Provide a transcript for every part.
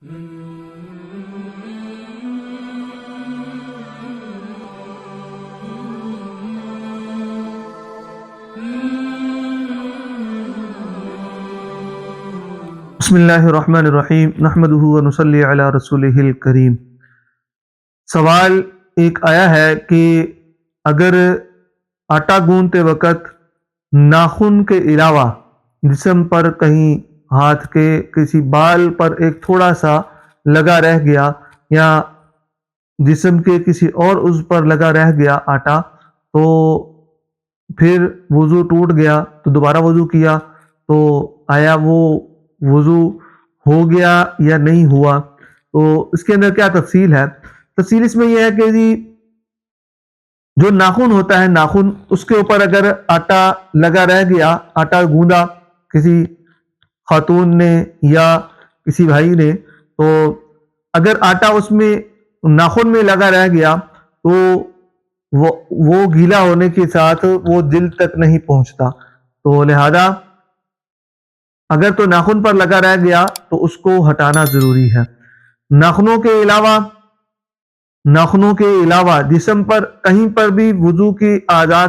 بسم اللہ الرحمن الرحیم نحمدہ ونصلی علی رسولہ الکریم۔ سوال ایک آیا ہے کہ اگر آٹا گوندتے وقت ناخن کے علاوہ جسم پر کہیں ہاتھ کے کسی بال پر ایک تھوڑا سا لگا رہ گیا یا جسم کے کسی اور عضو پر لگا رہ گیا آٹا، تو پھر وضو ٹوٹ گیا تو دوبارہ وضو کیا، تو آیا وہ وضو ہو گیا یا نہیں ہوا؟ تو اس کے اندر کیا تفصیل ہے؟ تفصیل اس میں یہ ہے کہ جی جو ناخن ہوتا ہے، ناخن اس کے اوپر اگر آٹا لگا رہ گیا، آٹا گوندا کسی خاتون نے یا کسی بھائی نے، تو اگر آٹا اس میں ناخن میں لگا رہ گیا تو وہ گیلا ہونے کے ساتھ وہ جلد تک نہیں پہنچتا، تو لہذا اگر تو ناخن پر لگا رہ گیا تو اس کو ہٹانا ضروری ہے۔ ناخنوں کے علاوہ جسم پر کہیں پر بھی وضو کی اعضاء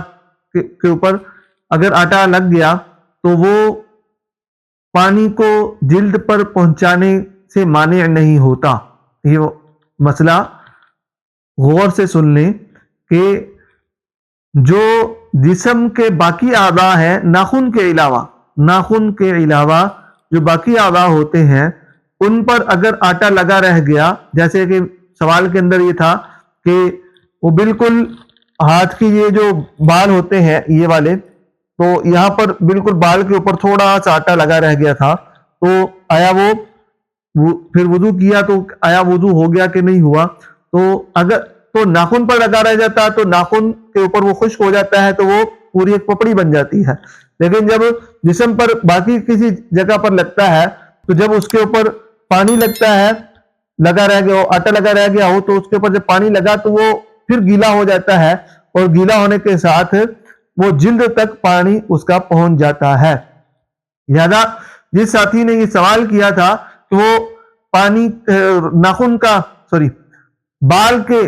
کے اوپر اگر آٹا لگ گیا تو وہ پانی کو جلد پر پہنچانے سے مانع نہیں ہوتا۔ یہ مسئلہ غور سے سن لیں کہ جو جسم کے باقی اعضاء ہیں، ناخن کے علاوہ جو باقی اعضاء ہوتے ہیں ان پر اگر آٹا لگا رہ گیا، جیسے کہ سوال کے اندر یہ تھا کہ وہ بالکل ہاتھ کی یہ جو بال ہوتے ہیں یہ والے، تو یہاں پر بالکل بال کے اوپر تھوڑا سا آٹا لگا رہ گیا تھا، تو آیا وہ پھر وضو کیا تو آیا وضو ہو گیا کہ نہیں ہوا؟ تو اگر تو ناخن پر لگا رہ جاتا تو ناخن کے اوپر وہ خشک ہو جاتا ہے تو وہ پوری ایک پپڑی بن جاتی ہے، لیکن جب جسم پر باقی کسی جگہ پر لگتا ہے تو جب اس کے اوپر پانی لگتا ہے، لگا رہ گیا آٹا لگا رہ گیا ہو تو اس کے اوپر جب پانی لگا تو وہ پھر گیلا ہو جاتا ہے، اور گیلا ہونے کے ساتھ وہ جلد تک پانی اس کا پہنچ جاتا ہے۔ لہذا جس ساتھی نے یہ سوال کیا تھا کہ وہ پانی بال کے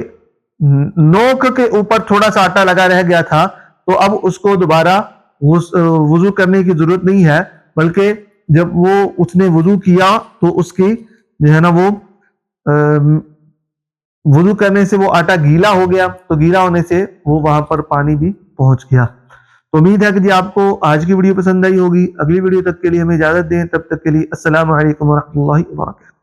نوک کے اوپر تھوڑا سا آٹا لگا رہ گیا تھا، تو اب اس کو دوبارہ وضو کرنے کی ضرورت نہیں ہے، بلکہ جب وہ اس نے وضو کیا تو اس کی جو ہے نا وہ وضو کرنے سے وہ آٹا گیلا ہو گیا، تو گیلا ہونے سے وہ وہاں پر پانی بھی پہنچ گیا۔ تو امید ہے کہ جی آپ کو آج کی ویڈیو پسند آئی ہوگی۔ اگلی ویڈیو تک کے لیے ہمیں اجازت دیں، تب تک کے لیے السلام علیکم ورحمۃ اللہ وبرکاتہ۔